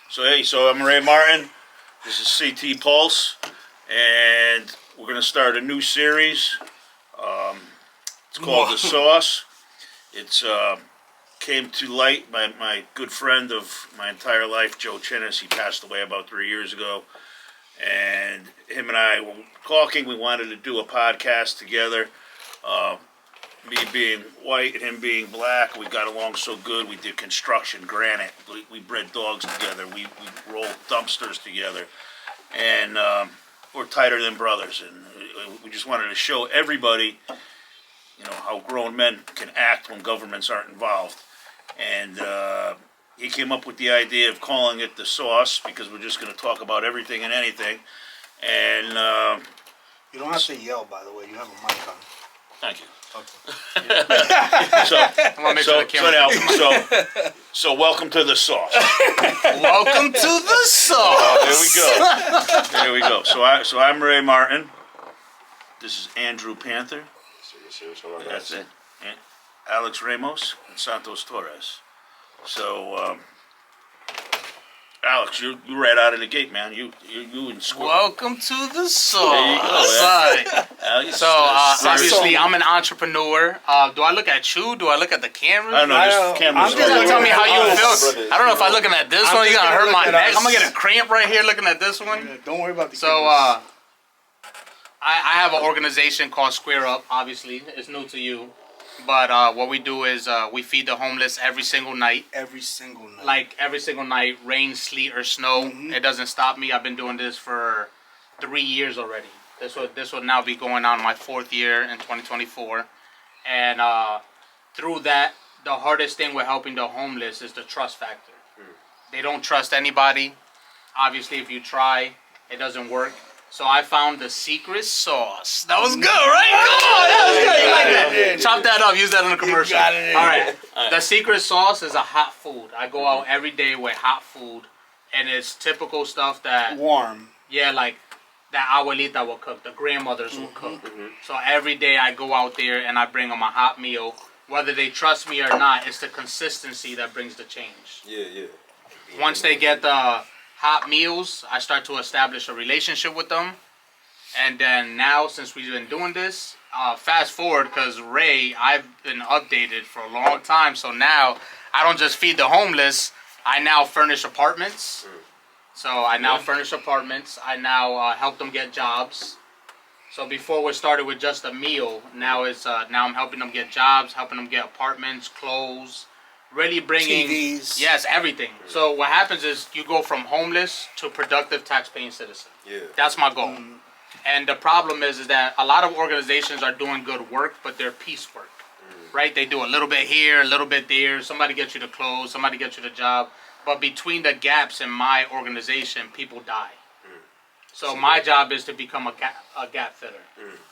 So I'm Ray Martin. This is CT Pulse, and we're going to start a new series. It's called The Sauce. It's came to light by my good friend of my entire life, Joe Chinnis. He passed away about 3 years ago, and him and I were talking. We wanted to do a podcast together. Me being white and him being black, we got along so good. We did construction, granite. We bred dogs together. We rolled dumpsters together. And we're tighter than brothers. And we just wanted to show everybody, how grown men can act when governments aren't involved. And he came up with the idea of calling it The Sauce, because we're just going to talk about everything and anything. And you don't have to yell, by the way. You have a mic on. Thank you. Okay. So welcome to The Sauce. Welcome to The Sauce. There we go. So I'm Ray Martin. This is Andrew Panther. That's it. And Alex Ramos and Santos Torres. So Alex, you right out of the gate, man. You and Square. Welcome to The Sauce. There you go. So obviously I'm an entrepreneur. Do I look at you? Do I look at the camera? I don't know. This camera's I'm just gonna tell me how you feel. I don't know if I'm looking at this one. You're gonna hurt my neck. I'm gonna get a cramp right here looking at this one. Yeah, don't worry about the So I have an organization called Square Up. Obviously, it's new to you. But what we do is we feed the homeless every single night. Every single night. Like every single night, rain, sleet, or snow. Mm-hmm. It doesn't stop me. I've been doing this for 3 years already. This will now be going on my 4th year in 2024. And through that, the hardest thing with helping the homeless is the trust factor. They don't trust anybody. Obviously, if you try, it doesn't work. So I found the secret sauce. That was good, right? That was good. You like that? Chop that up. Use that in a commercial. All right. The secret sauce is a hot food. I go out every day with hot food, and it's typical stuff that warm. Yeah, like that abuelita will cook. The grandmothers will cook. So every day I go out there and I bring them a hot meal. Whether they trust me or not, it's the consistency that brings the change. Yeah. Once they get the hot meals, I start to establish a relationship with them. And then now, since we've been doing this, fast forward, because Ray, I've been updated for a long time. So now I don't just feed the homeless, I now furnish apartments. So I now furnish apartments. I now help them get jobs. So before we started with just a meal, now I'm helping them get jobs, helping them get apartments, clothes, really bringing TVs. Yes, everything. So what happens is you go from homeless to productive tax-paying citizen. Yeah. That's my goal. And the problem is that a lot of organizations are doing good work, but they're piecework. Right? They do a little bit here, a little bit there. Somebody gets you the clothes, somebody gets you the job. But between the gaps in my organization, people die. So my job is to become a gap filler.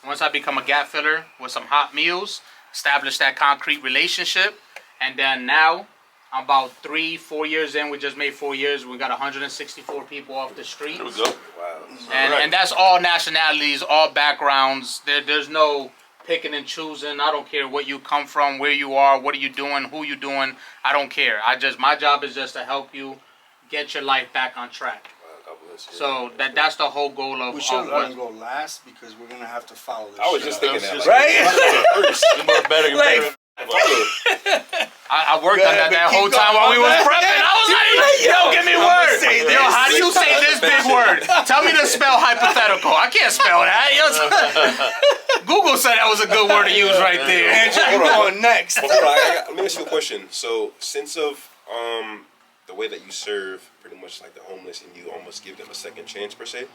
Once I become a gap filler with some hot meals, establish that concrete relationship, and then now, about 3-4 years in, we just made 4 years. We got 164 people off the streets. There we go. Wow. And that's all nationalities, all backgrounds. There's no picking and choosing. I don't care what you come from, where you are, what are you doing, who you doing. I don't care. My job is just to help you get your life back on track. So that's the whole goal of. We should let him go last because we're gonna have to follow this. I was just thinking that, right? I worked on that whole time while we was prepping. I was like, yo, give me a word. Yo, how do you say this big word? Tell me to spell hypothetical. I can't spell that. Google said that was a good word to use right there. Andrew, going next. Hold on, let me ask you a question. So, since of the way that you serve pretty much like the homeless and you almost give them a second chance per se,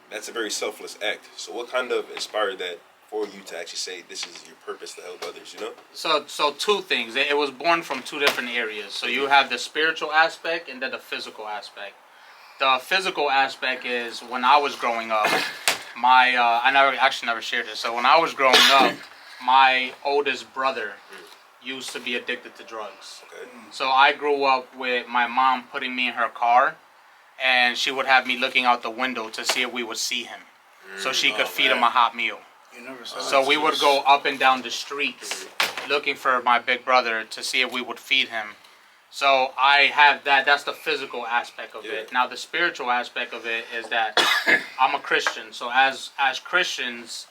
that's a very selfless act. So what kind of inspired that for you to actually say this is your purpose to help others, So two things. It was born from two different areas. So you have the spiritual aspect and then the physical aspect. The physical aspect is when I was growing up, I never shared this. So when I was growing up, my oldest brother used to be addicted to drugs. Okay. So I grew up with my mom putting me in her car, and she would have me looking out the window to see if we would see him, so she could feed him a hot meal. So we would go up and down the streets looking for my big brother to see if we would feed him. So I have that. That's the physical aspect of Yeah. it. Now the spiritual aspect of it is that I'm a Christian. So as Christians,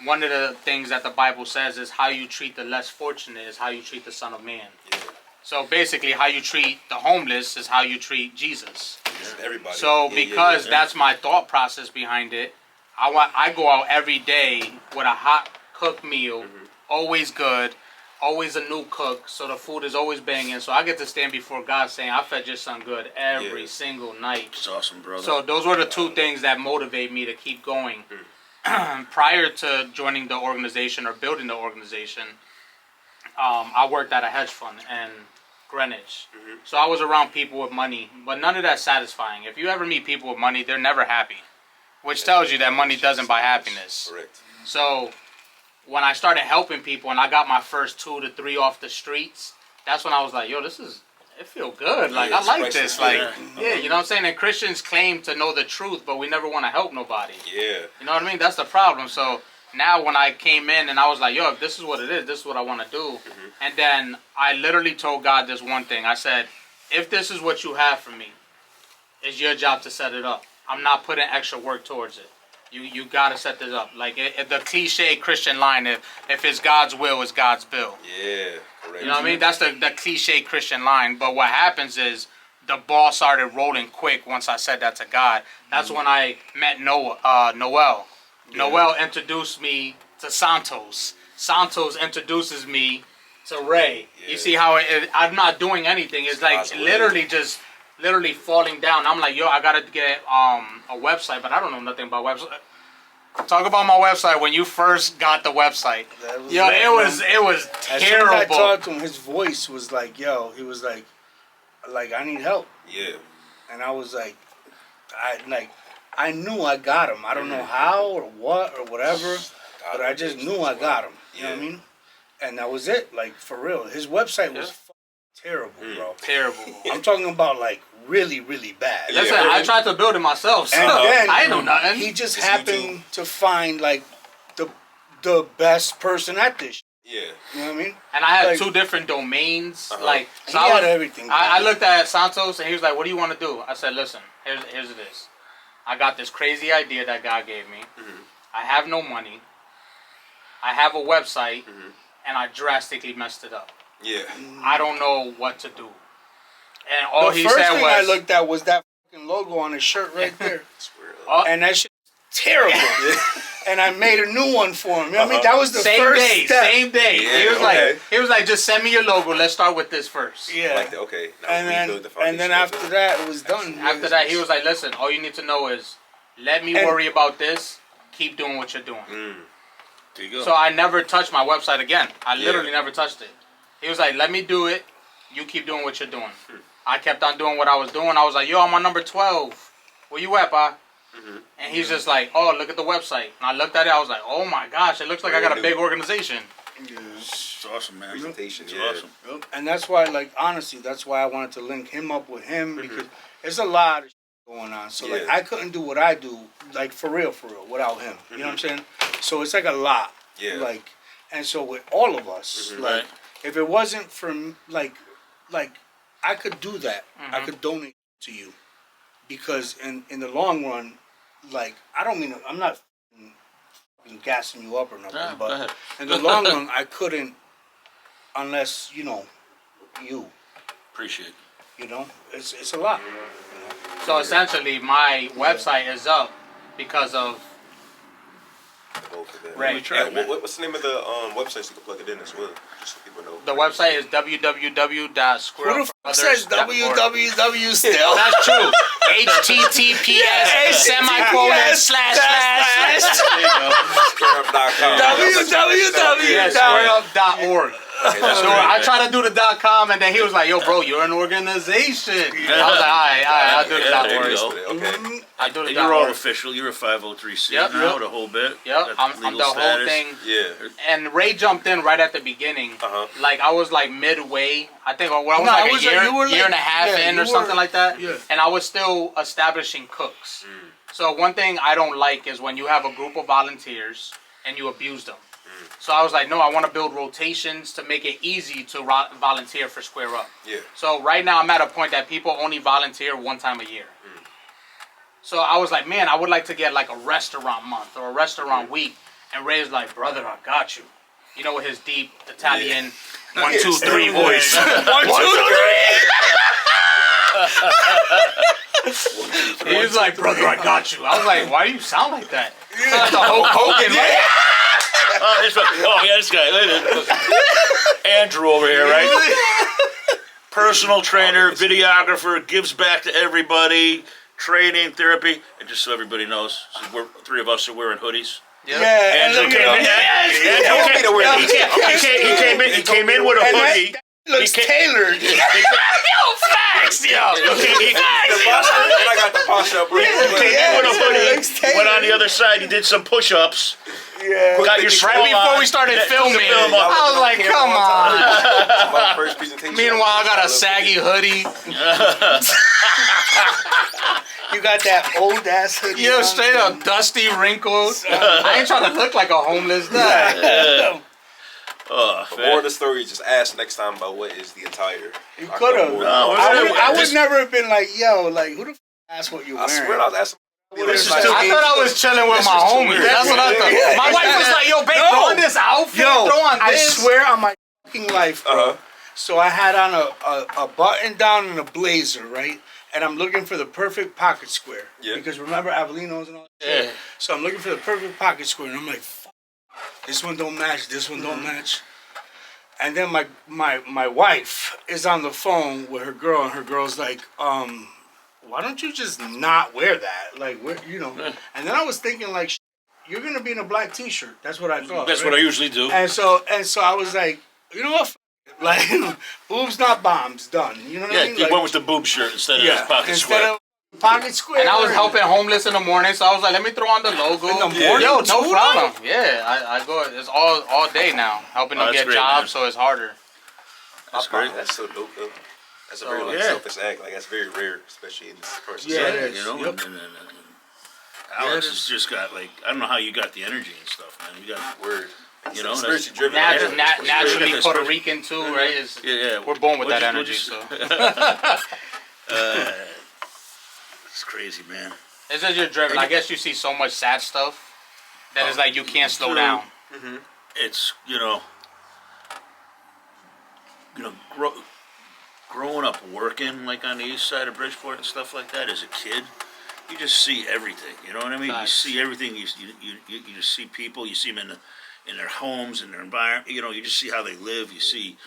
one of the things that the Bible says is how you treat the less fortunate is how you treat the Son of Man. Yeah. So basically, how you treat the homeless is how you treat Jesus. Yeah. Everybody. So Yeah, because yeah. that's my thought process behind it, I go out every day with a hot cooked meal, always good, always a new cook. So the food is always banging. So I get to stand before God saying, "I fed your son good every single night." It's awesome, brother. So those were the two things that motivate me to keep going. Prior to joining the organization or building the organization, I worked at a hedge fund in Greenwich. So I was around people with money, but none of that's satisfying. If you ever meet people with money, they're never happy, which tells you that money doesn't buy happiness. Correct. So when I started helping people and I got my first 2 to 3 off the streets, that's when I was like, yo, it feel good. Like, Yeah, I like it's this. priceless. Like, yeah, you know what I'm saying? And Christians claim to know the truth, but we never want to help nobody. Yeah. You know what I mean? That's the problem. So now when I came in and I was like, yo, if this is what it is, this is what I want to do. And then I literally told God this one thing. I said, if this is what you have for me, it's your job to set it up. I'm not putting extra work towards it. You got to set this up. Like the cliche Christian line, if it's God's will, it's God's bill. Yeah. Correct. You know what I mean? That's the cliche Christian line. But what happens is the ball started rolling quick once I said that to God. That's when I met Noel. Noel introduced me to Santos. Santos introduces me to Ray. Yeah. You see how I'm not doing anything. It's like God's will. literally falling down. I'm like, yo, I gotta get a website, but I don't know nothing about website. Talk about my website when you first got the website. Yo, it was As soon as I terrible. talked to him, his voice was like, yo, he was like, I need help. Yeah. And I was like, I knew I got him. I don't know how or what or whatever, but I just knew I got him. You know what I mean? And that was it. Like, for real. His website was terrible, bro. Terrible. I'm talking about, like, really, really bad. Listen, I tried to build it myself, so And then I ain't know nothing. he just Just happened to find, like, the best person at this. Yeah. You know what I mean? And I had like- 2 different domains. Uh-huh. Like, He so I had was- everything. I looked at Santos and he was like, "What do you want to do?" I said, "Listen, here's this. I got this crazy idea that God gave me. I have no money. I have a website, and I drastically messed it up. Yeah. I don't know what to do." And all the he first said thing was, I looked at was that fucking logo on his shirt right there. oh, And that shit was terrible. And I made a new one for him. You know what I mean? That was the same first day, step. same day. Yeah, He was like, "Just send me your logo. Let's start with this first." Yeah. Like that. Okay. Now and rebuild the then foundation after of it. that, it was done. After that, he was like, "Listen, all you need to know is let me And- worry about this. Keep doing what you're doing." There you go. So I never touched my website again. I literally never touched it. He was like, "Let me do it. You keep doing what you're doing." I kept on doing what I was doing. I was like, "Yo, I'm on number 12. Where you at, pa?" And he's just like, "Oh, look at the website." And I looked at it. I was like, "Oh my gosh, it looks like I got a big organization." It's awesome, man. Presentation. It's Yeah. awesome. And that's why, like, honestly, that's why I wanted to link him up with him because there's a lot of shit going on. So, like, Yeah. I couldn't do what I do, like, for real, without him. You know what I'm saying? So it's like a lot. Yeah. Like, and so with all of us, like, Right. if it wasn't for, like, I could do that. I could donate to you. Because in the long run, like, I don't mean, I'm not fucking gassing you up or nothing, Yeah, go but ahead. in the long run, I couldn't unless, you know, you. Appreciate it. You know, it's a lot. So essentially, my website is up because of Both of them. Right. We tried, And man. what's the name of the website so you can plug it in as well, just so people know. the website is www.square Who the fuck says www still? That's true. HTTPS semicolon slash. SquareUp.com. www. Yeah, squareup.org. Okay, that's So right. I tried to do the .com, and then he was like, "Yo, bro, you're an organization." I was like, "All right, I'll do the Yeah, there you .org." go. Okay. I do the And you're all .org. official. You're a 503c Yep. now, the whole bit. Yep, Got I'm legal the whole status. thing. Yeah. And Ray jumped in right at the beginning. Uh-huh. Like I was like midway. I think I was No, like I a was year, like- you were year like- and a half yeah, in you or something were- like that. yeah. And I was still establishing cooks. So one thing I don't like is when you have a group of volunteers and you abuse them. So I was like, no, I want to build rotations to make it easy to volunteer for Square Up. Yeah. So right now I'm at a point that people only volunteer one time a year. So I was like, man, I would like to get like a restaurant month or a restaurant week. And Ray's like, brother, I got you. You know, with his deep Italian 1, 2, 3 voice. 1, 2, 3. He's like, brother, I got you. I was like, why do you sound like that? You sound like the Hulk Hogan, right? This guy, Andrew over here, right? Personal trainer, videographer, gives back to everybody, training, therapy, and just so everybody knows, we're 3 of us are wearing hoodies. Yep. Yeah, Andrew came in. He came in with a hoodie. Looks tailored. Yo, facts, yo. I got the posture up. He came in with a hoodie. Went on the other side. He did some push-ups. Yeah. Got your Right before we started filming, I was like, come on. My first presentation. Meanwhile, I got a saggy hoodie. You got that old ass hoodie. Yo, on. straight up dusty, wrinkled. I ain't trying to look like a homeless guy. For more of the story, just ask next time about what is the attire. You could have. No, I would never have been like, yo, like, who the f asked what you I wearing? swear I was asking. This is I thought I was chilling with my homies. That's what I thought. My wife was like, yo, babe, throw on this outfit. Throw on I this. swear on my fucking life, bro. So I had on a button down and a blazer, right? And I'm looking for the perfect pocket square. Yeah. Because remember Avelinos and all that shit? Yeah. So I'm looking for the perfect pocket square. And I'm like, fuck, this one don't match, this one don't match. And then my wife is on the phone with her girl, and her girl's like, why don't you just not wear that? Like, you know. And then I was thinking, like, you're going to be in a black T-shirt. That's what I thought. That's right? what I usually do. And so I was like, you know what? Like, boobs not bombs, done. You know what I mean? He Like, went with the boob shirt instead of his pocket instead square. of pocket square. And I was helping homeless in the morning, so I was like, let me throw on the logo. In the morning, Yo, no too, problem. Yeah, I go. It's all day now, helping them that's get great, jobs, man. so it's harder. That's great. That's so dope, though. That's a very yeah. selfish act. Like, that's very rare, especially in this person. Yeah, it You is. know, Yep. and Alex has just got like, I don't know how you got the energy and stuff, man. You got Word. You know, spiritually driven. Naturally That's Puerto perfect. Rican too, right? It's, yeah. we're born with that What'd energy, you- so. It's crazy, man. It's just you're driven. I guess you see so much sad stuff that it's like you can't slow down. It's growing up working like on the east side of Bridgeport and stuff like that as a kid. You just see everything. You know what I mean? Nice. You see everything. You just see people. You see them in their homes, in their environment. You know, you just see how they live. You see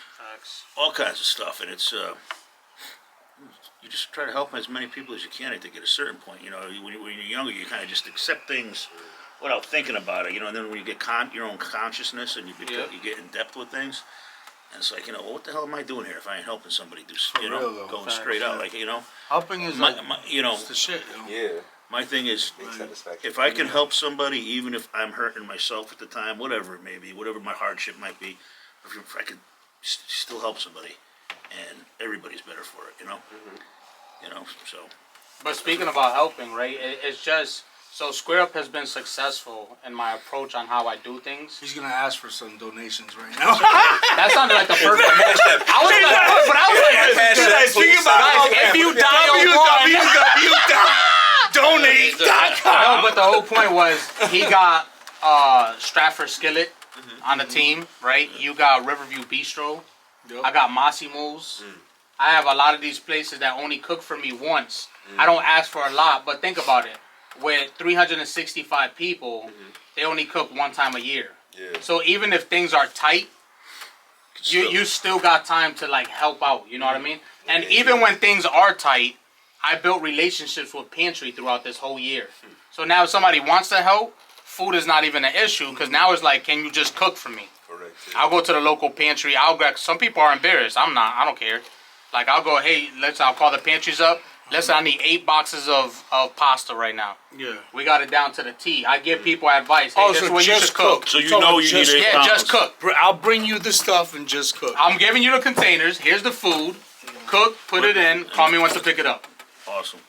all kinds of stuff, and it's you just try to help as many people as you can. I think at a certain point, you know, when you're younger, you kind of just accept things without thinking about it. You know, and then when you get your own consciousness and you get in depth with things, and it's like, you know, well, what the hell am I doing here if I ain't helping somebody do, you know, real, though. going Facts, straight out, yeah. like, you know, Helping is you know, it's the shit. You know? Yeah. my thing is, Big satisfaction. if I can help somebody, even if I'm hurting myself at the time, whatever it may be, whatever my hardship might be, if I could still help somebody, and everybody's better for it, you know? You know, so. But speaking about helping, right? It's just so Square Up has been successful in my approach on how I do things. He's gonna ask for some donations right now. That sounded like the perfect. I was like, but I was like, Guys, think about guys, if you die on www.donate.com. No, but the whole point was he got Stratford Skillet on the team, right? You got Riverview Bistro. Yep. I got Massimo's. I have a lot of these places that only cook for me once. I don't ask for a lot, but think about it. With 365 people, they only cook one time a year. Yeah. So even if things are tight, you still got time to like help out. You know what I mean? And even when things are tight, I built relationships with Pantry throughout this whole year. So now if somebody wants to help, food is not even an issue because now it's like, can you just cook for me? Correct. I'll go to the local pantry. I'll grab. Some people are embarrassed. I'm not. I don't care. Like I'll go. Hey, I'll call the pantries up. Listen, I need 8 boxes of pasta right now. Yeah. We got it down to the T. I give people advice. Hey, this is what you should cook. So you know you need 8 pounds. Just cook. I'll bring you the stuff and just cook. I'm giving you the containers. Here's the food. Cook. Put it in. Call me once to pick it up. Awesome.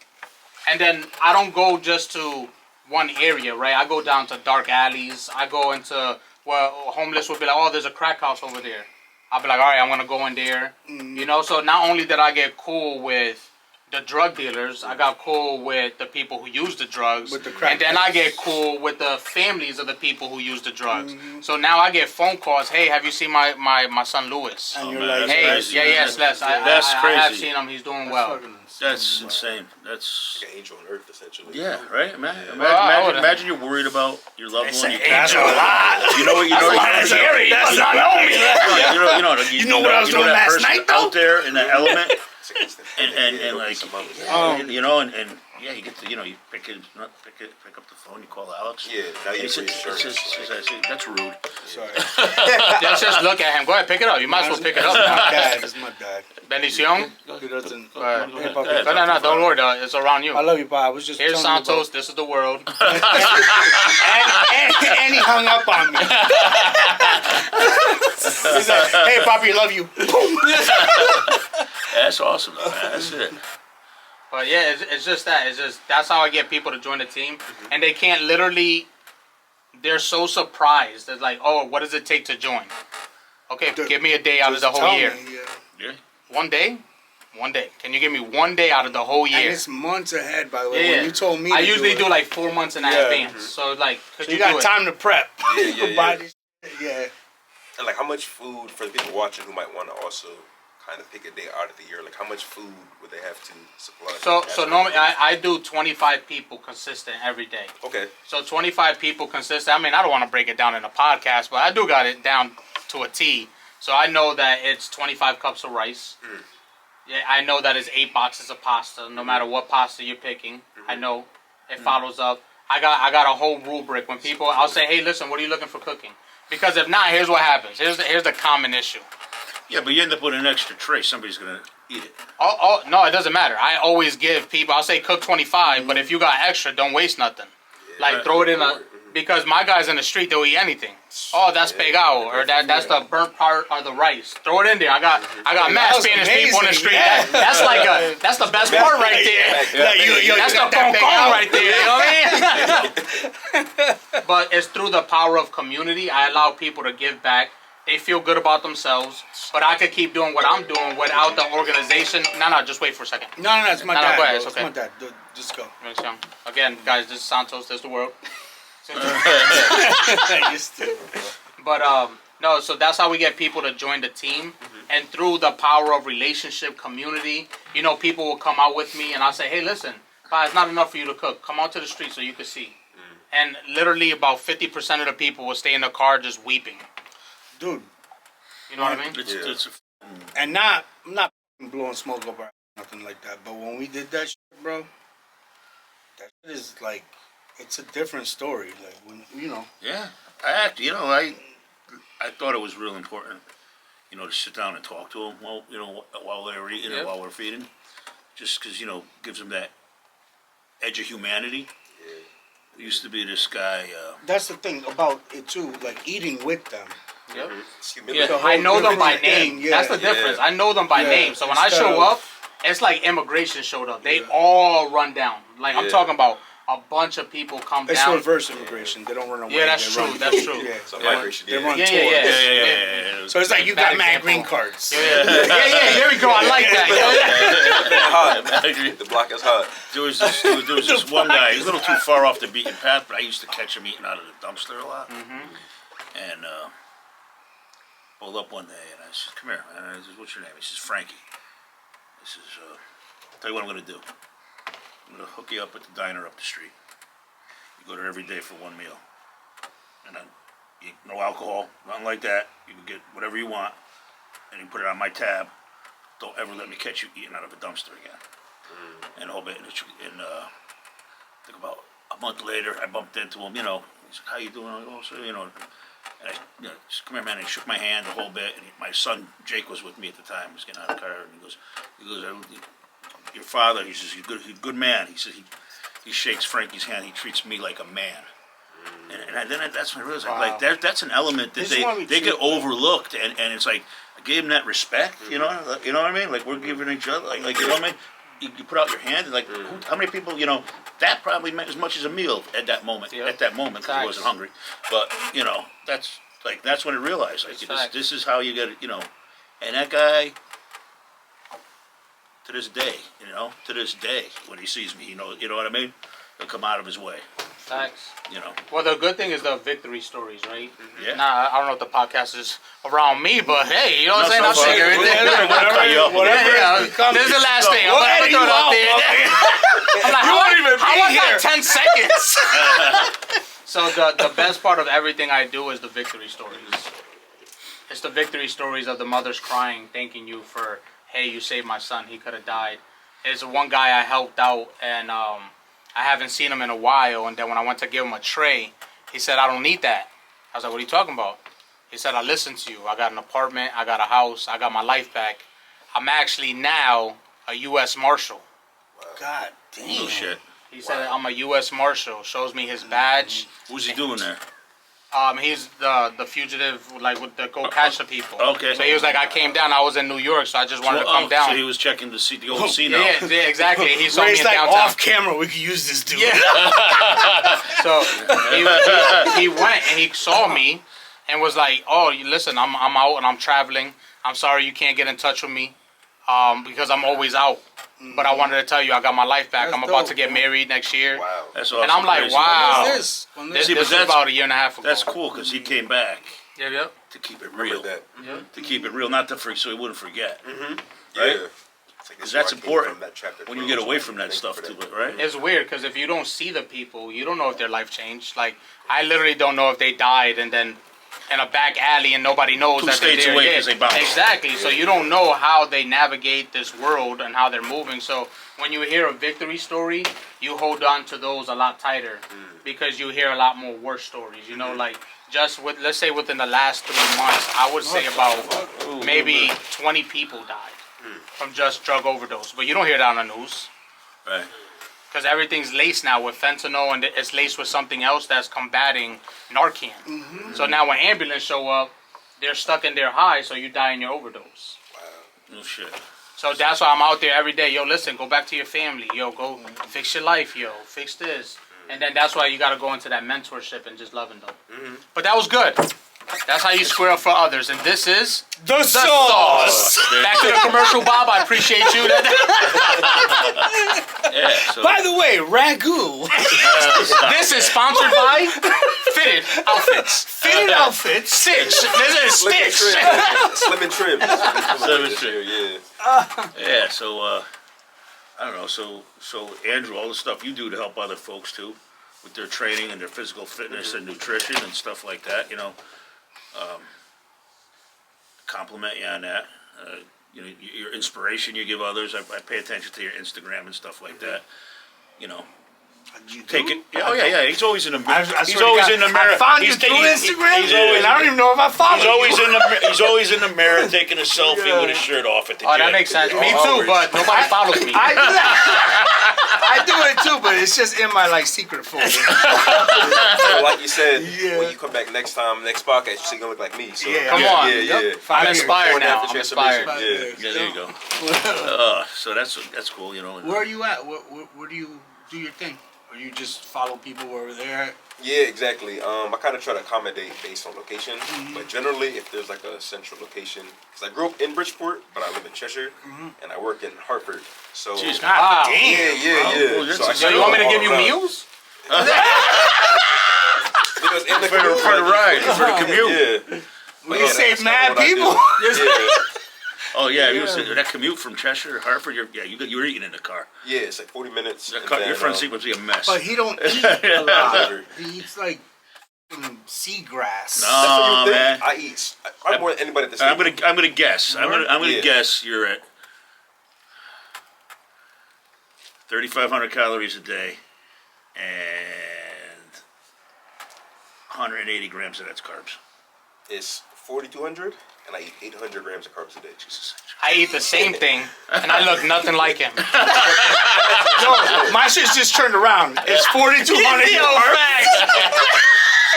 And then I don't go just to one area, right? I go down to dark alleys. I go into well, homeless will be like, oh, there's a crack house over there. I'll be like, all right, I'm gonna go in there. You know, so not only did I get cool with the drug dealers, I got cool with the people who use the drugs, With the crack and then I get cool with the families of the people who use the drugs. So now I get phone calls. Hey, have you seen my son Louis? And Oh, you're man, like, that's Hey, crazy. yes, Les. I have crazy. seen him. He's doing well. That's insane. That's Like an angel on earth, essentially. yeah, right. Imagine you're worried about your loved one. That's a lot. You know what? You know what? Scary. That's not on me. You know what I was doing that last person night, though? out there in the element, It's an instant and like, you know, and yeah, you get to, you pick up the phone, you call Alex. Yeah, now you It's have just- reassurance. that's rude. Sorry. Just look at him. Go ahead, pick it up. You might as well pick it That's up. my dad. It's my dad. Bendición. He doesn't. Hey, Hey, Papi. No, don't worry. It's around you. I love you, Pa. I was just Here's telling you Santos. This is the world. and he hung up on me. He's like, hey, Papi, love you. That's awesome, man. That's it. But yeah, it's just that. It's just that's how I get people to join the team, and they can't literally. They're so surprised. They're like, "Oh, what does it take to join?" Okay, give me a day out of the whole year. Yeah. 1 day. 1 day. Can you give me 1 day out of the whole And year? it's months ahead, by the way. Yeah. When you told me, I to usually do do like 4 months in advance. So like, could So you you got do it? time to prep. Yeah, You can yeah, buy yeah. this shit. Yeah. And like, how much food for the people watching who might want to also kind of pick a day out of the year? Like, how much food would they have to supply? So normally I do 25 people consistent every day. Okay. So 25 people consistent. I mean, I don't want to break it down in a podcast, but I do got it down to a T. So I know that it's 25 cups of rice. Yeah, I know that it's 8 boxes of pasta. No matter what pasta you're picking, I know it follows up. I got a whole rubric. When people, I'll say, hey, listen, what are you looking for cooking? Because if not, here's what happens. Here's the common issue. Yeah, but you end up with an extra tray. Somebody's gonna eat it. Oh, no, it doesn't matter. I always give people, I'll say cook 25, but if you got extra, don't waste nothing. Like, throw it in a, because my guys in the street, they'll eat anything. Oh, that's pegao, or that's the burnt part of the rice. Throw it in there. I got mad was Spanish people in the amazing, street. yeah. That's the best part right there. That's the con right there, you know what I mean? But it's through the power of community. I allow people to give back. They feel good about themselves, but I could keep doing what I'm doing without the organization. No, just wait for a second. No, it's my No, dad. go ahead, bro. it's okay. It's my dad. Just go. Again, guys, this is Santos. This is the world. You stupid, bro. But no, so that's how we get people to join the team, and through the power of relationship, community, people will come out with me, and I'll say, hey, listen, it's not enough for you to cook. Come out to the street so you can see. And literally about 50% of the people will stay in the car just weeping. Dude. You know what I mean? It's And I'm not blowing smoke up or nothing like that, but when we did that shit, bro, that shit is like, it's a different story. Like, when, yeah. I thought it was real important, to sit down and talk to them while they're eating and while we're feeding, just because gives them that edge of humanity. There used to be this guy. That's the thing about it too, like eating with them. Yep. It's Yeah, humility. I know them by different thing, name. yeah. That's the difference. I know them by Yeah, name. So when I instead show of- up, it's like immigration showed up. They all run down. Like I'm talking about a bunch of people come It's down. reverse immigration. They don't run away. Yeah, that's they true. Run. That's true. Yeah. So Yeah. migration, They run Yeah, tours. yeah. So it's like you Bad got mad example. green cards. Yeah, there we go. I like that. hot. I agree. The block is hot. There was this one guy. He's a little too far off the beaten path, but I used to catch him eating out of the dumpster a lot. And pulled up one day, and I said, "Come here, man." I said, "What's your name?" He says, "Frankie." I says, "I'll tell you what I'm going to do. I'm going to hook you up at the diner up the street. You go there every day for one meal, and then no alcohol, nothing like that. You can get whatever you want, and you put it on my tab. Don't ever let me catch you eating out of a dumpster again." And a whole bit. And I think about a month later, I bumped into him. He's like, "How you doing?" I'm like, "Oh, so, And I, just come here, man. And he shook my hand a whole bit. And my son Jake was with me at the time. He was getting out of the car, and he goes, "Your father," he says, "he's a good man." He says he shakes Frankie's hand. He treats me like a man. And then that's when I realized, like, that's an element that This is why we they treat- get overlooked, and it's like I gave him that respect. You know what I mean? Like we're giving each other, like you know what I mean? You put out your hand, and like how many people, that probably meant as much as a meal at that moment. Yep. At that moment, because I wasn't hungry. But that's Like that's when I realized, like That's facts. this is how you get it, And that guy, to this day, when he sees me, you know what I mean? He'll come out of his way, Facts. Mm-hmm. Well, the good thing is the victory stories, right? Yeah. Nah, I don't know if the podcast is around me, but hey, you know what I'm saying? I'll so shake far. everything. Whatever This is the last thing. I'm We'll gonna edit throw you it out out, there. I'm like, You won't even how be I here. got 10 seconds? So the best part of everything I do is the victory stories. It's the victory stories of the mothers crying, thanking you for, hey, you saved my son. He could have died. There's one guy I helped out, and I haven't seen him in a while. And then when I went to give him a tray, he said, I don't need that. I was like, what are you talking about? He said, I listened to you. I got an apartment. I got a house. I got my life back. I'm actually now a U.S. Marshal. God damn. Oh shit. He said, I'm a U.S. Marshal. Shows me his badge. What's he doing there? He's the fugitive, like, with the go catch the people. Okay. So he was like, I came down. I was in New York, so I just wanted to come down. So he was checking to see the old scene. Yeah, exactly. He saw me Ray's in like, downtown. off camera, we could use this dude. Yeah. So he went and he saw me and was like, "Oh, listen, I'm out and I'm traveling. I'm sorry you can't get in touch with me, because I'm always out. But I wanted to tell you I got my life back. That's I'm about dope, to get man. married next year." Wow. That's awesome. And I'm like, Crazy. wow. What is this? This, See, but this was that's- about a year and a half ago. That's cool because he came back Yep. to keep it Remember real. that. To keep it real, not to so he wouldn't forget. Yeah. Right? It's like, Because this is where that's I came important from, that chapter when you 12, get away so from that thank you stuff for too, that. right? It's weird because if you don't see the people, you don't know if their life changed. Like, I literally don't know if they died and then in a back alley and nobody knows Two that they're states there. away Yeah, 'cause they bounced. exactly. So you don't know how they navigate this world and how they're moving. So when you hear a victory story, you hold on to those a lot tighter because you hear a lot more war stories. You know, like just with, let's say within the last 3 months, I would say about maybe 20 people died from just drug overdose. But you don't hear that on the news. Right. Because everything's laced now with fentanyl and it's laced with something else that's combating Narcan. So now when ambulance show up, they're stuck in their high, so you die in your overdose. No shit. So that's why I'm out there every day. Yo, listen, go back to your family. Yo, go fix your life. Yo, fix this. And then that's why you got to go into that mentorship and just loving them. But that was good. That's how you square up for others. And this is The sauce. Back to the commercial, Bob. I appreciate you. Yeah. So, By the way, ragu. This is sponsored by Fitted Outfits. Fitted outfits. Stitch. This is Slim and Stitch. trim. Slim and trim. Slim and trim. Yeah. yeah. So I don't know. So Andrew, all the stuff you do to help other folks too, with their training and their physical fitness and nutrition and stuff like that. Compliment you on that. Your inspiration you give others. I pay attention to your Instagram and stuff like that. You Take do? it. Yeah, oh yeah. He's always in the. I He's swear to always God, in the mirror. I found you He's through taking- Instagram, he's always- and I don't even know if I followed He's always you. in the. He's always in the mirror taking a selfie with his shirt off at the Oh, gym. that makes sense. Me too, Always. but nobody follows me. I do that. I do it too, but it's just in my secret folder. So like you said, Yeah. when you come back next podcast, you're still gonna look like me. So Yeah. Come on. Yeah, yeah. Yep. I'm Years. inspired Before and now. after I'm inspired. transformation. Yeah. Yeah, there you go. So that's cool. Where are you at? Where do you do your thing? Or you just follow people where they're at? Yeah, exactly. I kind of try to accommodate based on location, but generally, if there's like a central location, because I grew up in Bridgeport, but I live in Cheshire, and I work in Hartford. So Jeez, Wow. Damn. yeah. Oh, that's So I a- Yo, still you want me to all give you around. meals? Because in the For the commute, ride, for the commute. Yeah. We Yeah, save that's mad what I do. people. Yeah. Oh yeah, that commute from Cheshire, Hartford. You were eating in the car. Yeah, it's like 40 minutes. Your, and car, your then, front seat must be a mess. But he don't eat a lot. Whatever. He eats like seagrass. No. That's what you think. man. I eat. I'm more than anybody at this I'm table. gonna guess. I'm gonna Yeah. guess you're at 3,500 calories a day, and 180 grams of that's carbs. It's 4,200, and I eat 800 grams of carbs a day. Jesus. I eat the same thing, and I look nothing like him. No, my shit's just turned around. It's 4,200 Yo, carbs facts.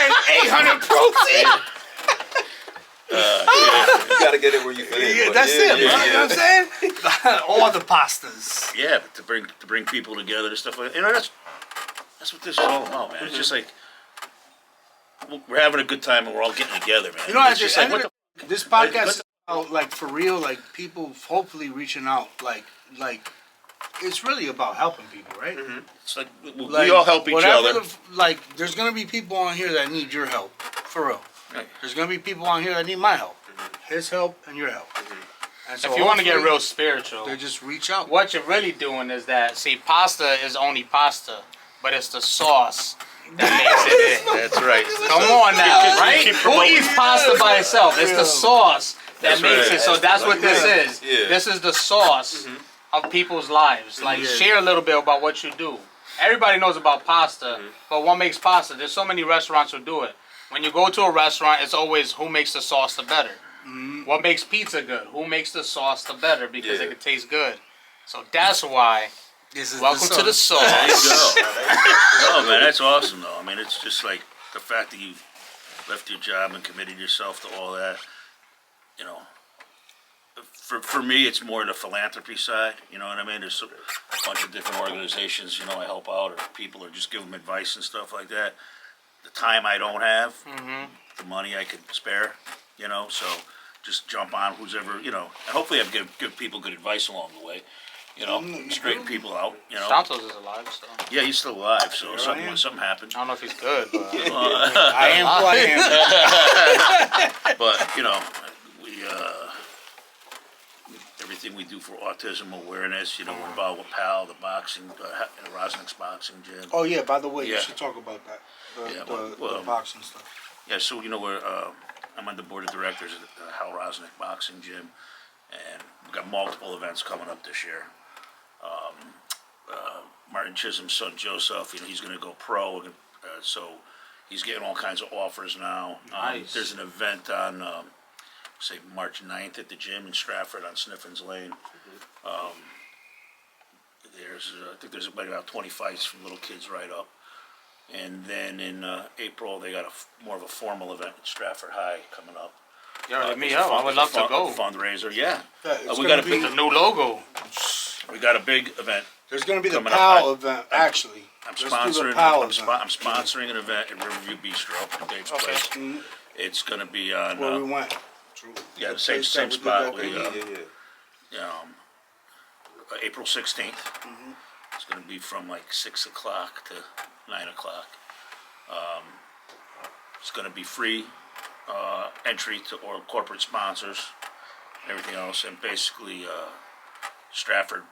and 800 protein. You gotta get it where you fit in. Yeah, but that's it, bro. yeah, You know what I'm saying? All the pastas. Yeah, but to bring people together and stuff like that. That's what this is all about, man. It's just like we're having a good time and we're all getting together, man. You know, It's just like, what the this podcast is about, like, for real, like, people hopefully reaching out, like, it's really about helping people, right? Mm-hmm. It's like we Like, all help each other. Like, there's gonna be people on here that need your help, for real. Right. There's gonna be people on here that need my help, his help, and your help. And so If you want to get hopefully real spiritual, they just reach out. what you're really doing is that, see, pasta is only pasta, but it's the sauce that makes it in. That's right. Come on now, right? keep Who promoting. eats pasta by itself? It's the sauce that That's makes right. it. So that's what this Yeah. is. Yeah. This is the sauce of people's lives. Like, share a little bit about what you do. Everybody knows about pasta, but what makes pasta? There's so many restaurants who do it. When you go to a restaurant, it's always who makes the sauce the better. What makes pizza good? Who makes the sauce the better? Because it can taste good. So that's why. This is Welcome to the sauce. There you go. Oh man, that's awesome though. I mean, it's just like the fact that you left your job and committed yourself to all that. You know, for me, it's more the philanthropy side. You know what I mean? There's a bunch of different organizations. You know, I help out, or people, or just give them advice and stuff like that. The time I don't have, the money I could spare. You know, so just jump on who's ever. You know, and hopefully I give people good advice along the way. You know, straighten people out. You know. Santos is alive, so Yeah, he's still alive, so something happened. I don't know if he's good, but I am who I am. But you know, we everything we do for autism awareness. You know, we're involved with PAL, the boxing, Rosnick's boxing gym. Oh yeah, by the way, you Yeah. should talk about that. Yeah, The well, boxing stuff. Yeah, so you know, I'm on the board of directors at the Hal Rosnick Boxing Gym, and we've got multiple events coming up this year. Martin Chisholm's son Joseph, you know, he's going to go pro, so he's getting all kinds of offers now. Nice. There's an event on, say, March 9th at the gym in Stratford on Sniffen's Lane. I think there's about 20 fights from little kids right up. And then in April, they got more of a formal event at Stratford High coming up. you're It's me a up. I would love to go. Fundraiser, yeah. It's We gonna got a be- big, The new logo. we got a big event. There's going to be the coming up. PAL event, actually. I'm Let's do the sponsoring. PAL I'm sponsoring an event at Riverview Bistro. It takes Okay. place. Mhm. It's going to be on. Where we went. Yeah, the place same that we did spot. that We, day. April 16th. It's going to be from like 6 o'clock to 9 o'clock. It's going to be free entry to all corporate sponsors and everything else. And basically, Stratford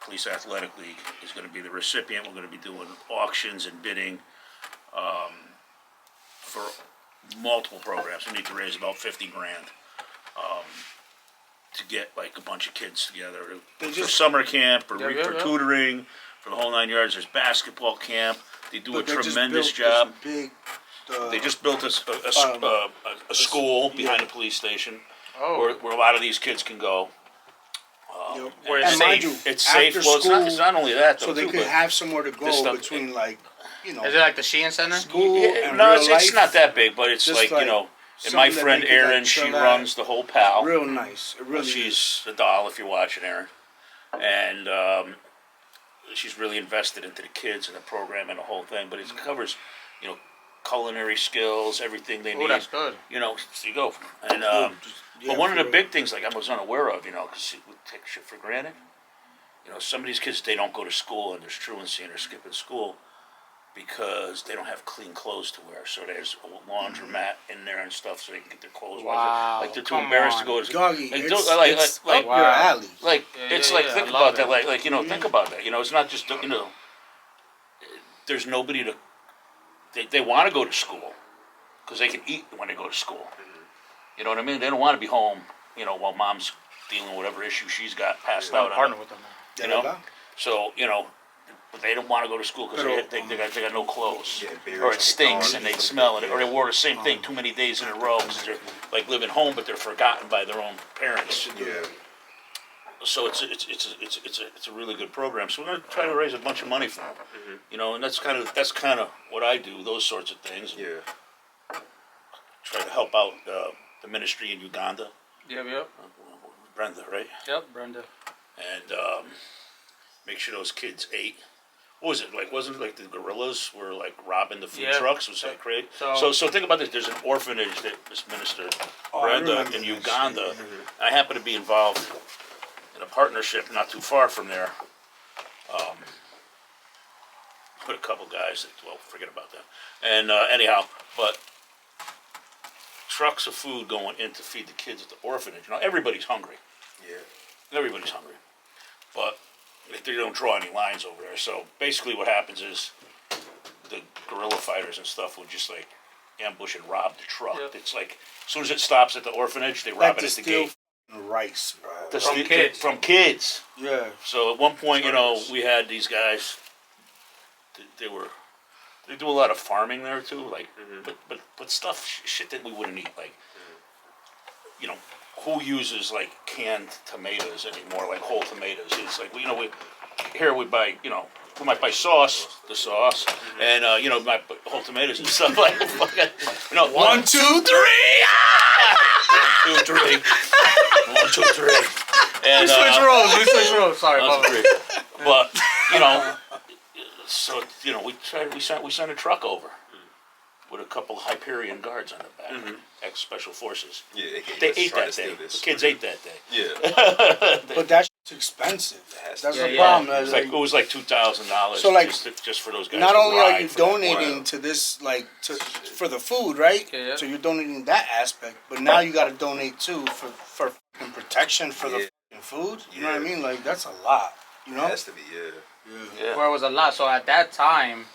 Police Athletic League is going to be the recipient. We're going to be doing auctions and bidding for multiple programs. We need to raise about 50 grand to get like a bunch of kids together for summer camp or for tutoring, for the whole 9 yards. There's basketball camp. They do a tremendous job. They just built a school behind the police station where a lot of these kids can go. Where And it's mind safe. you, It's safe. after Well, school, it's not only that though. so they too, could but have somewhere to go this stuff- between, like, you know, Is it like the Sheehan Center? school and no, real it's life. not that big, but it's Just like, you know. And something my that friend they could, like, Erin, she chill at. runs the whole PAL. Real nice. It really is. She's a doll if you're watching, Erin. And she's really invested into the kids and the program and the whole thing. But it covers, you know, culinary skills, everything they Oh, need. that's good. You know, so you go. And Yeah, but one of for the real. big things, like I was unaware of, you know, because we take shit for granted. You know, some of these kids, they don't go to school, and there's truancy, and they're skipping school because they don't have clean clothes to wear. So there's a laundromat in there and stuff, so they can get their clothes washed. Wow, Like they're too come embarrassed on. to go to Doggy, like, it's, like, it's like, up wow. your alley. like Yeah, it's yeah, like yeah, think I about love that, it. like you know, think about that. You know, it's not just you know, there's nobody to. They want to go to school because they can eat when they go to school. You know what I mean? They don't want to be home, you know, while mom's dealing with whatever issue she's got passed out on. Partner with them. You know, so you know, but they don't want to go to school because they got no clothes, or it stinks and they smell it, or they wore the same thing too many days in a row because they're like living home, but they're forgotten by their own parents. Yeah. So it's a really good program. So we're going to try to raise a bunch of money for them, you know, and that's kind of what I do, those sorts of things. Yeah. Try to help out the ministry in Uganda, Yep. Brenda, right? Yep, Brenda. And make sure those kids ate. what was it like? Wasn't it like the guerrillas were like robbing the food Yeah. trucks? It was like crazy. So- So think about this. There's an orphanage that Miss Minister Brenda remember in that Uganda. shit. I happen to be involved in a partnership not too far from there. Put a couple guys that, well, forget about that. And anyhow, but trucks of food going in to feed the kids at the orphanage. You know, everybody's hungry. Yeah. Everybody's hungry. But they don't draw any lines over there. So basically what happens is the guerrilla fighters and stuff would just like ambush and rob the truck. Yep. It's like as soon as it stops at the orphanage, they rob Like it to at the steal gate. rice, bro. From kids. From kids. Yeah. So at one point, you know, we had these guys. They do a lot of farming there too, like, but stuff, shit that we wouldn't eat, like, you know, who uses like canned tomatoes anymore, like whole tomatoes? It's like, you know, we buy, you know, we might buy the sauce, and you know, buy whole tomatoes and stuff like, fucking, you know, 1, 2, 3, 1, 2, 3, 1, 2, 3, and We switch roles. Sorry, That's Bubba. great. But you know, so you know, we sent a truck over with a couple Hyperion guards on the back, ex-special forces. Yeah. They ate that day. The kids ate that day. Yeah. But that's expensive. That's Yeah, the yeah. problem. It was like $2,000. So, like, just for those guys. Not to only are ride you for that donating while. to this, like, for the food, right? Yeah. So you're donating that aspect, but now you got to donate too for fucking protection for the fucking food. You know what I Yeah. mean? Like, that's a lot. You It know? has to be, yeah. Yeah. Where it was a lot. So at that time,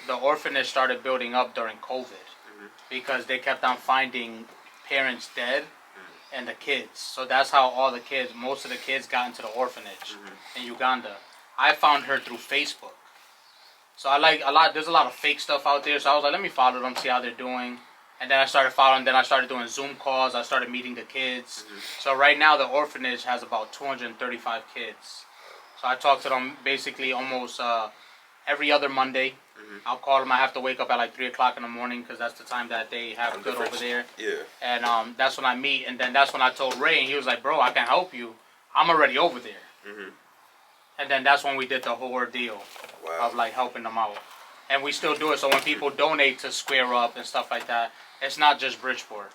the orphanage started building up during COVID because they kept on finding parents dead and the kids. So that's how most of the kids got into the orphanage in Uganda. I found her through Facebook. So there's a lot of fake stuff out there. So I was like, let me follow them, see how they're doing. And then I started following, then I started doing Zoom calls. I started meeting the kids. So right now the orphanage has about 235 kids. So I talk to them basically almost every other Monday. I'll call them. I have to wake up at like 3 o'clock in the morning because that's the time that they have good over there. Yeah. And that's when I meet. And then that's when I told Ray, and he was like, bro, I can help you. I'm already over there. And then that's when we did the whole ordeal Wow. of like helping them out. And we still do it. So when people donate to Square Up and stuff like that, it's not just Bridgeport.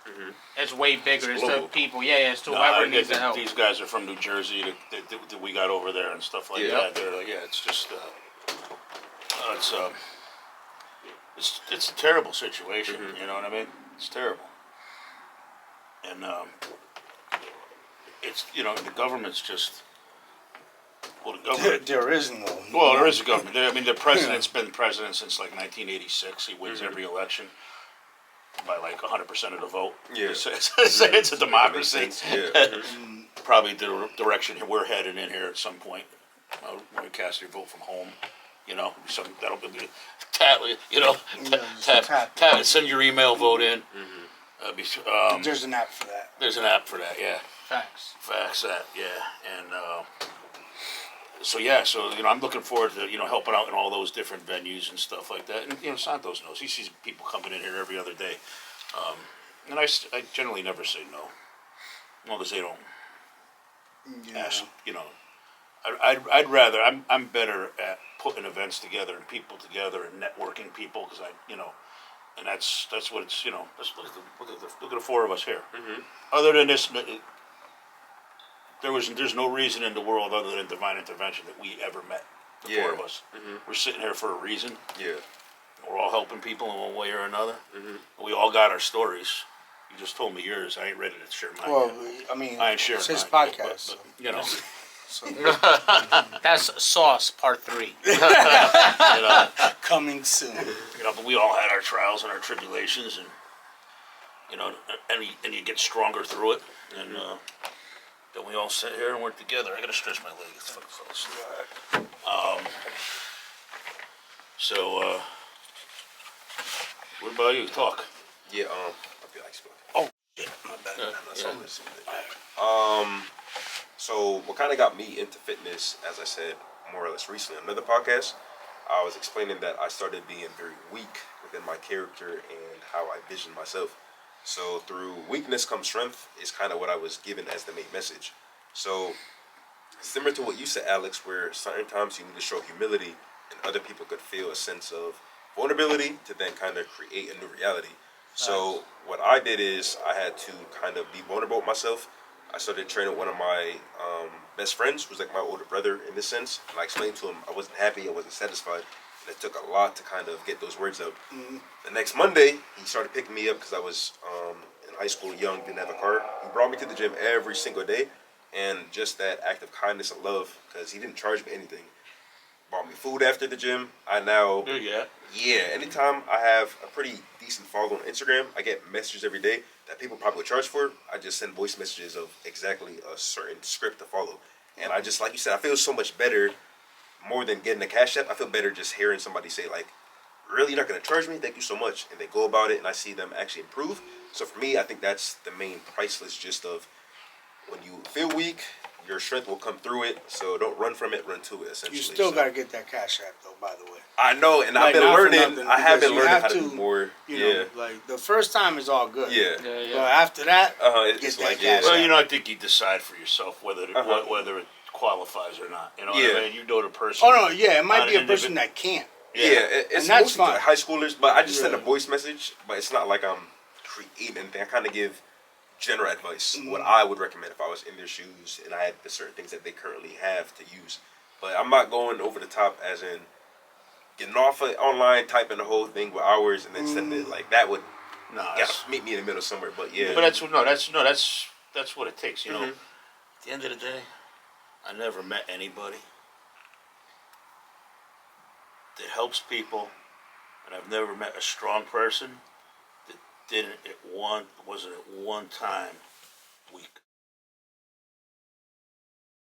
It's way bigger. It's to global. people. Yeah, it's to No, whoever I needs get the help. these guys are from New Jersey that we got over there and stuff like Yeah. that. They're like, yeah, it's just it's a terrible situation. You know what I mean? It's terrible, and it's, you know, the government's just, well, the government. There is no. Well, there is a government. I mean, the president's been president since like 1986. He wins every election by like 100% of the vote. Yeah. It's a democracy. Yeah. Probably the direction we're headed in here at some point. When you cast your vote from home, you know, that'll be you know, tap, send your email vote in. There's an app for that. There's an app for that, yeah. Facts. That, yeah, and so you know, I'm looking forward to, you know, helping out in all those different venues and stuff like that. And you know, Santos knows, he sees people coming in here every other day, and I generally never say no, as long as they don't ask. You know, I'd rather, I'm better at putting events together and people together and networking people, because you know. And that's what it's, you know. Look at the four of us here. Other than this, there's no reason in the world other than divine intervention that we ever met. The four of us. We're sitting here for a reason. Yeah. We're all helping people in one way or another. We all got our stories. You just told me yours. I ain't ready to share mine. Well, yet. I mean, I ain't sharing it's his mine, podcast. but, you know, So That's Sauce Part 3. you know, coming soon. you know. But we all had our trials and our tribulations, and you know, and you get stronger through it, and then we all sit here and work together. I gotta stretch my leg. It's fucking fell asleep. So, what about you? Talk. Yeah. I feel like spoken. Oh, shit, my bad. So what kind of got me into fitness, as I said more or less recently on another podcast, I was explaining that I started being very weak within my character and how I vision myself. So through weakness comes strength is kind of what I was given as the main message. So similar to what you said, Alex, where certain times you need to show humility and other people could feel a sense of vulnerability to then kind of create a new reality. So what I did is I had to kind of be vulnerable with myself. I started training with one of my best friends, who's like my older brother in this sense. And I explained to him I wasn't happy, I wasn't satisfied. And it took a lot to kind of get those words out. The next Monday, he started picking me up because I was in high school, young, didn't have a car. He brought me to the gym every single day. And just that act of kindness and love, because he didn't charge me anything. Bought me food after the gym. I now, yeah, anytime I have a pretty decent follow on Instagram, I get messages every day that people probably would charge for. I just send voice messages of exactly a certain script to follow. And I just, like you said, I feel so much better more than getting a cash app. I feel better just hearing somebody say, like, really, you're not going to charge me? Thank you so much. And they go about it, and I see them actually improve. So for me, I think that's the main priceless gist of when you feel weak, your strength will come through it. So don't run from it, run to it, essentially. You still So got to get that cash app, though, by the way. I know, and Like, I've been not for learning. nothing, I have been because you learning have how to to, do more. You Yeah. know, like, the first time is all good. Yeah. But after that, It's get like, that yeah. cash Well, app. you know, I think you decide for yourself whether Uh-huh. whether it qualifies or not. You know Yeah. what I mean? You know the person. Oh, no, yeah, it might on be a an person individ- that can't. Yeah, it's And that's mostly to fine. high schoolers, but I just send a Yeah. voice message, but it's not like I'm creating anything. I kind of give general advice, Mm-hmm. what I would recommend if I was in their shoes and I had the certain things that they currently have to use. But I'm not going over the top as in getting off of online, typing the whole thing with hours and then sending it. Like, that would No, meet me in the middle somewhere, but yeah. but that's what it takes. You know, at the end of the day, I never met anybody that helps people, and I've never met a strong person that wasn't at one time weak.